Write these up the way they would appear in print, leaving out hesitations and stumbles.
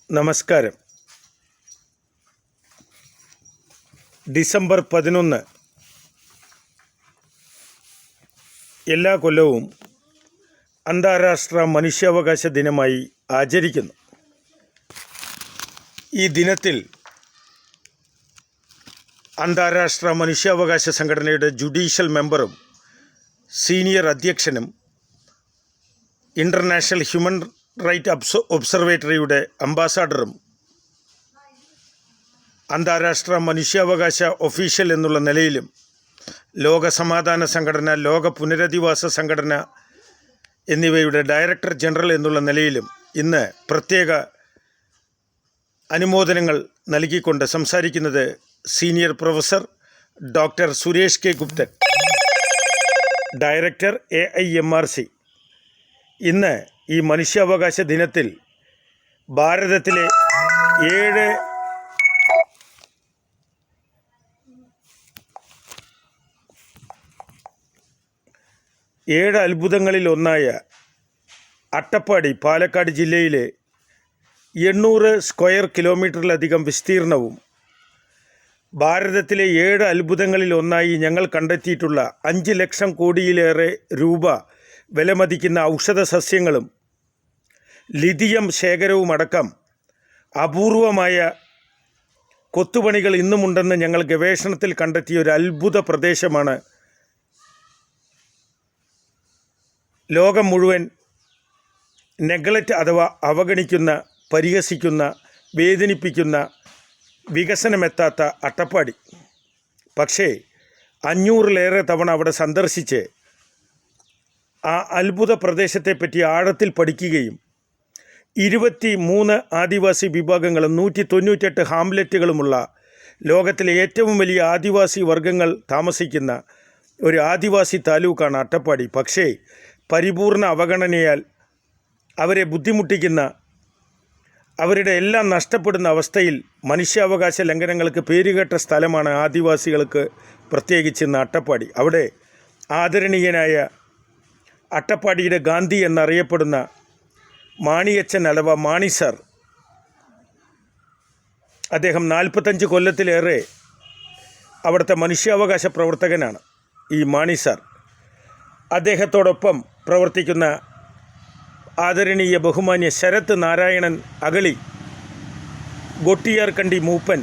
നമസ്കാരം. ഡിസംബർ 11 എല്ലാ കൊല്ലവും അന്താരാഷ്ട്ര മനുഷ്യാവകാശ ദിനമായി ആചരിക്കുന്നു. ഈ ദിനത്തിൽ അന്താരാഷ്ട്ര മനുഷ്യാവകാശ സംഘടനയുടെ ജുഡീഷ്യൽ മെമ്പറും സീനിയർ അധ്യക്ഷനും ഇൻ്റർനാഷണൽ ഹ്യൂമൻ റൈറ്റ് ഒബ്സർവേറ്ററിയുടെ അംബാസാഡറും അന്താരാഷ്ട്ര മനുഷ്യാവകാശ ഒഫീഷ്യൽ എന്നുള്ള നിലയിലും ലോക സമാധാന സംഘടന, ലോക പുനരധിവാസ സംഘടന എന്നിവയുടെ ഡയറക്ടർ ജനറൽ എന്നുള്ള നിലയിലും ഇന്ന് പ്രത്യേക അനുമോദനങ്ങൾ നൽകിക്കൊണ്ട് സംസാരിക്കുന്നത് senior professor doctor Suresh K Guptan, director AIMRC. ഇന്ന് ഈ മനുഷ്യാവകാശ ദിനത്തിൽ ഭാരതത്തിലെ ഏഴ് അത്ഭുതങ്ങളിൽ ഒന്നായ അട്ടപ്പാടി, പാലക്കാട് ജില്ലയിലെ 800 സ്ക്വയർ കിലോമീറ്ററിലധികം വിസ്തീർണവും ഭാരതത്തിലെ 7 അത്ഭുതങ്ങളിൽ ഒന്നായി ഞങ്ങൾ കണ്ടെത്തിയിട്ടുള്ള 5 ലക്ഷം കോടിയിലേറെ രൂപ വിലമതിക്കുന്ന ഔഷധ സസ്യങ്ങളും ലിഥിയം ശേഖരവുമടക്കം അപൂർവമായ കൊത്തുപണികൾ ഇന്നുമുണ്ടെന്ന് ഞങ്ങൾ ഗവേഷണത്തിൽ കണ്ടെത്തിയ ഒരു അത്ഭുത പ്രദേശമാണ് ലോകം മുഴുവൻ നെഗ്ലക്റ്റ് അഥവാ അവഗണിക്കുന്ന, പരിഹസിക്കുന്ന, വേദനിപ്പിക്കുന്ന, വികസനമെത്താത്ത അട്ടപ്പാടി. പക്ഷേ 500-ലേറെ തവണ അവിടെ സന്ദർശിച്ച് ആ അത്ഭുത പ്രദേശത്തെപ്പറ്റി ആഴത്തിൽ പഠിക്കുകയും 23 ആദിവാസി വിഭാഗങ്ങളും 198 ഹാംലെറ്റുകളുമുള്ള ലോകത്തിലെ ഏറ്റവും വലിയ ആദിവാസി വർഗങ്ങൾ താമസിക്കുന്ന ഒരു ആദിവാസി താലൂക്കാണ് അട്ടപ്പാടി. പക്ഷേ പരിപൂർണ അവഗണനയാൽ അവരെ ബുദ്ധിമുട്ടിക്കുന്ന, അവരുടെ എല്ലാം നഷ്ടപ്പെടുന്ന അവസ്ഥയിൽ മനുഷ്യാവകാശ ലംഘനങ്ങൾക്ക് പേരുകേട്ട സ്ഥലമാണ് ആദിവാസികൾക്ക് പ്രത്യേകിച്ച് ഇന്ന് അട്ടപ്പാടി. അവിടെ ആദരണീയനായ അട്ടപ്പാടിയുടെ ഗാന്ധി എന്നറിയപ്പെടുന്ന മാണിയച്ചൻ അഥവാ മാണി സാർ, അദ്ദേഹം 45 കൊല്ലത്തിലേറെ അവിടുത്തെ മനുഷ്യാവകാശ പ്രവർത്തകനാണ് ഈ മാണി സാർ. അദ്ദേഹത്തോടൊപ്പം പ്രവർത്തിക്കുന്ന ആദരണീയ ബഹുമാന്യ ശരത് നാരായണൻ അഗളി, ഗൊട്ടിയാർകണ്ടി മൂപ്പൻ,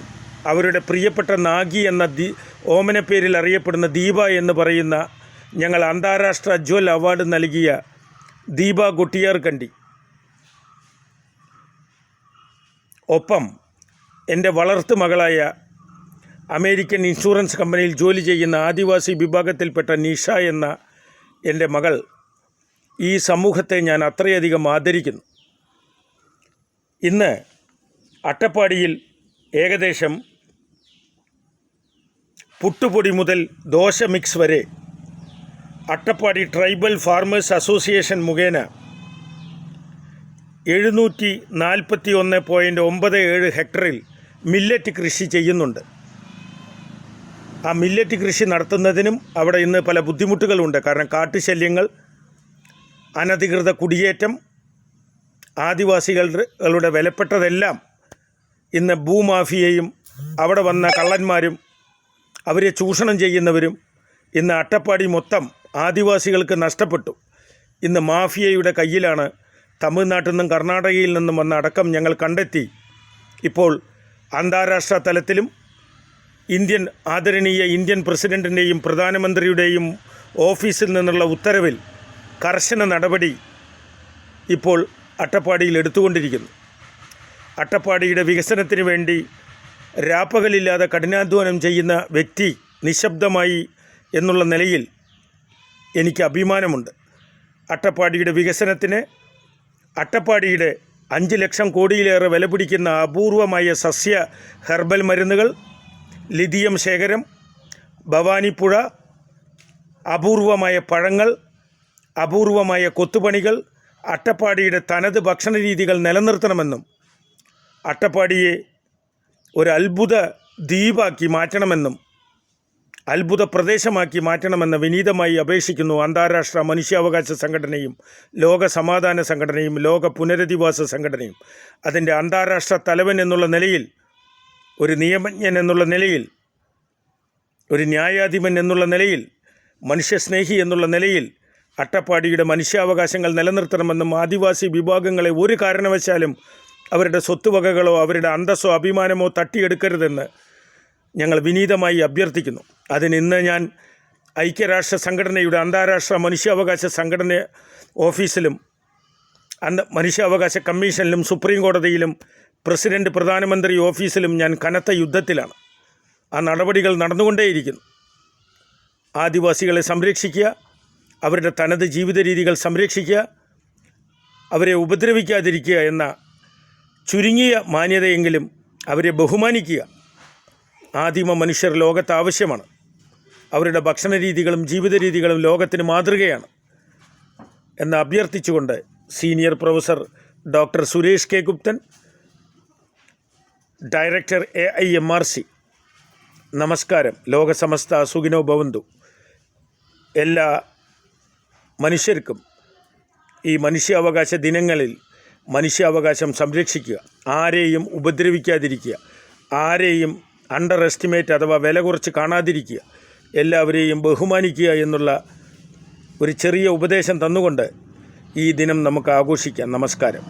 അവരുടെ പ്രിയപ്പെട്ട നാഗി എന്ന ഓമന പേരിൽ അറിയപ്പെടുന്ന ദീപ എന്ന് പറയുന്ന, ഞങ്ങൾ അന്താരാഷ്ട്ര അജ്വൽ അവാർഡ് നൽകിയ ദീപ ഗൊട്ടിയാർകണ്ടി, ഒപ്പം എൻ്റെ വളർത്തു മകളായ അമേരിക്കൻ ഇൻഷുറൻസ് കമ്പനിയിൽ ജോലി ചെയ്യുന്ന ആദിവാസി വിഭാഗത്തിൽപ്പെട്ട നിഷ എന്ന എൻ്റെ മകൾ. ഈ സമൂഹത്തെ ഞാൻ അത്രയധികം ആദരിക്കുന്നു. ഇന്ന് അട്ടപ്പാടിയിൽ ഏകദേശം പുട്ടുപൊടി മുതൽ ദോശ മിക്സ് വരെ അട്ടപ്പാടി ട്രൈബൽ ഫാർമേഴ്സ് അസോസിയേഷൻ മുഖേന 741.97 ഹെക്ടറിൽ മില്ലറ്റ് കൃഷി ചെയ്യുന്നുണ്ട്. ആ മില്ലറ്റ് കൃഷി നടത്തുന്നതിനും അവിടെ ഇന്ന് പല ബുദ്ധിമുട്ടുകളുണ്ട്. കാരണം കാട്ടുശല്യങ്ങൾ, അനധികൃത കുടിയേറ്റം, ആദിവാസികളുടെ വിലപ്പെട്ടതെല്ലാം ഇന്ന് ഭൂമാഫിയയും അവിടെ വന്ന കള്ളന്മാരും അവരെ ചൂഷണം ചെയ്യുന്നവരും ഇന്ന് അട്ടപ്പാടി മൊത്തം ആദിവാസികൾക്ക് നഷ്ടപ്പെട്ടു. ഇന്ന് മാഫിയയുടെ കയ്യിലാണ്. തമിഴ്നാട്ടിൽ നിന്നും കർണാടകയിൽ നിന്നും വന്ന അടക്കം ഞങ്ങൾ കണ്ടെത്തി. ഇപ്പോൾ അന്താരാഷ്ട്ര തലത്തിലും ആദരണീയ ഇന്ത്യൻ പ്രസിഡൻറ്റിൻ്റെയും പ്രധാനമന്ത്രിയുടെയും ഓഫീസിൽ നിന്നുള്ള ഉത്തരവിൽ കർശന നടപടി ഇപ്പോൾ അട്ടപ്പാടിയിൽ എടുത്തുകൊണ്ടിരിക്കുന്നു. അട്ടപ്പാടിയുടെ വികസനത്തിന് വേണ്ടി രാപ്പകലില്ലാതെ കഠിനാധ്വാനം ചെയ്യുന്ന വ്യക്തി നിശബ്ദമായി എന്നുള്ള നിലയിൽ എനിക്ക് അഭിമാനമുണ്ട്. അട്ടപ്പാടിയുടെ വികസനത്തിന് അട്ടപ്പാടിയുടെ 5 ലക്ഷം കോടിയിലേറെ വില പിടിക്കുന്ന അപൂർവമായ സസ്യ ഹെർബൽ മരുന്നുകൾ, ലിഥിയം ശേഖരം, ഭവാനിപ്പുഴ, അപൂർവമായ പഴങ്ങൾ, അപൂർവമായ കൊത്തുപണികൾ, അട്ടപ്പാടിയുടെ തനത് ഭക്ഷണ രീതികൾ നിലനിർത്തണമെന്നും അട്ടപ്പാടിയെ ഒരു അത്ഭുത ദ്വീപാക്കി മാറ്റണമെന്നും അത്ഭുത പ്രദേശമാക്കി മാറ്റണമെന്ന് വിനീതമായി അപേക്ഷിക്കുന്നു അന്താരാഷ്ട്ര മനുഷ്യാവകാശ സംഘടനയും ലോക സമാധാന സംഘടനയും ലോക പുനരധിവാസ സംഘടനയും. അതിൻ്റെ അന്താരാഷ്ട്ര തലവൻ എന്നുള്ള നിലയിൽ, ഒരു നിയമജ്ഞൻ എന്നുള്ള നിലയിൽ, ഒരു ന്യായാധിപൻ എന്നുള്ള നിലയിൽ, മനുഷ്യസ്നേഹി എന്നുള്ള നിലയിൽ അട്ടപ്പാടിയുടെ മനുഷ്യാവകാശങ്ങൾ നിലനിർത്തണമെന്നും ആദിവാസി വിഭാഗങ്ങളെ ഒരു കാരണവശാലും അവരുടെ സ്വത്തുവകകളോ അവരുടെ അന്തസ്സോ അഭിമാനമോ തട്ടിയെടുക്കരുതെന്ന് ഞങ്ങൾ വിനീതമായി അഭ്യർത്ഥിക്കുന്നു. അതിനിന്ന് ഞാൻ ഐക്യരാഷ്ട്ര സംഘടനയുടെ അന്താരാഷ്ട്ര മനുഷ്യാവകാശ സംഘടന ഓഫീസിലും മനുഷ്യാവകാശ കമ്മീഷനിലും സുപ്രീം കോടതിയിലും പ്രസിഡന്റ് പ്രധാനമന്ത്രി ഓഫീസിലും ഞാൻ കനത്ത യുദ്ധത്തിലാണ്. ആ നടപടികൾ നടന്നുകൊണ്ടേയിരിക്കുന്നു. ആദിവാസികളെ സംരക്ഷിക്കുക, അവരുടെ തനത് ജീവിത രീതികൾ സംരക്ഷിക്കുക, അവരെ ഉപദ്രവിക്കാതിരിക്കുക എന്ന ചുരുങ്ങിയ മാന്യതയെങ്കിലും അവരെ ബഹുമാനിക്കുക ആദിമ മനുഷ്യർ ലോകത്ത് ആവശ്യമാണ്. അവരുടെ ഭക്ഷണ രീതികളും ജീവിത രീതികളും ലോകത്തിന് മാതൃകയാണ് എന്ന് അഭ്യർത്ഥിച്ചുകൊണ്ട് senior professor doctor Suresh K Guptan, director AIMRC. നമസ്കാരം. ലോകസമസ്ത സുഖിനോ ഭവന്തു. എല്ലാ മനുഷ്യർക്കും ഈ മനുഷ്യാവകാശ ദിനങ്ങളിൽ മനുഷ്യാവകാശം സംരക്ഷിക്കുക, ആരെയും ഉപദ്രവിക്കാതിരിക്കുക, ആരെയും അണ്ടർ എസ്റ്റിമേറ്റ് അഥവാ വില കുറച്ച് കാണാതിരിക്കുക, എല്ലാവരെയും ബഹുമാനിക്കുക എന്നുള്ള ഒരു ചെറിയ ഉപദേശം തന്നുകൊണ്ട് ഈ ദിനം നമുക്ക് ആഘോഷിക്കാം. നമസ്കാരം.